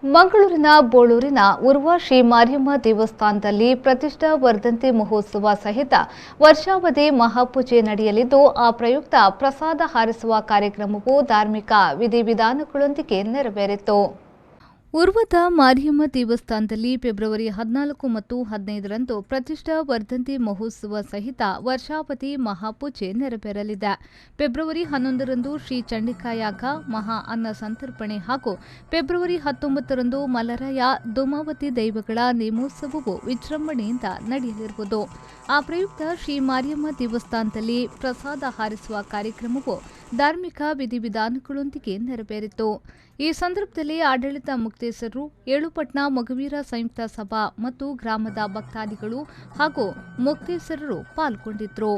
ಮಂಗಳೂರಿನ ಬೋಳೂರಿನ ಉರ್ವ ಶ್ರೀ ಮಾರಿಯಮ್ಮ ದೇವಸ್ಥಾನದಲ್ಲಿ ಪ್ರತಿಷ್ಠಾ ವರ್ಧಂತಿ ಮಹೋತ್ಸವ ಸಹಿತ ವರ್ಷಾವಧಿ ಮಹಾಪೂಜೆ ನಡೆಯಲಿದ್ದು, ಆ ಪ್ರಯುಕ್ತ ಪ್ರಸಾದ ಹಾರಿಸುವ ಕಾರ್ಯಕ್ರಮವು ಧಾರ್ಮಿಕ ವಿಧಿವಿಧಾನಗಳೊಂದಿಗೆ ನೆರವೇರಿತು. ಉರ್ವದ ಮಾರಿಯಮ್ಮ ದೇವಸ್ಥಾನದಲ್ಲಿ ಫೆಬ್ರವರಿ 14 ಮತ್ತು 15ರಂದು ಪ್ರತಿಷ್ಠಾ ವರ್ಧಂತಿ ಮಹೋತ್ಸವ ಸಹಿತ ವರ್ಷಾವಧಿ ಮಹಾಪೂಜೆ ನೆರವೇರಲಿದೆ. ಫೆಬ್ರವರಿ 11ರಂದು ಶ್ರೀ ಚಂಡಿಕಾಯಾಗ ಮಹಾ ಅನ್ನ ಸಂತರ್ಪಣೆ ಹಾಗೂ ಫೆಬ್ರವರಿ 19ರಂದು ಮಲರಾಯ ಧೂಮಾವತಿ ದೈವಗಳ ನೇಮೋತ್ಸವವು ವಿಜೃಂಭಣೆಯಿಂದ ನಡೆಯಲಿರುವುದು. ಆ ಪ್ರಯುಕ್ತ ಶ್ರೀ ಮಾರಿಯಮ್ಮ ದೇವಸ್ಥಾನದಲ್ಲಿ ಪ್ರಸಾದ ಹಾರಿಸುವ ಕಾರ್ಯಕ್ರಮವು ಧಾರ್ಮಿಕ ವಿಧಿವಿಧಾನಗಳೊಂದಿಗೆ ನೆರವೇರಿತು. ಈ ಸಂದರ್ಭದಲ್ಲಿ ಆಡಳಿತ ಮುಕ್ತೇಸರರು, ಏಳುಪಟ್ನ ಮಗುವೀರ ಸಂಯುಕ್ತ ಸಭಾ ಮತ್ತು ಗ್ರಾಮದ ಭಕ್ತಾದಿಗಳು ಹಾಗೂ ಮುಕ್ತೇಸರರು ಪಾಲ್ಗೊಂಡಿದ್ದರು.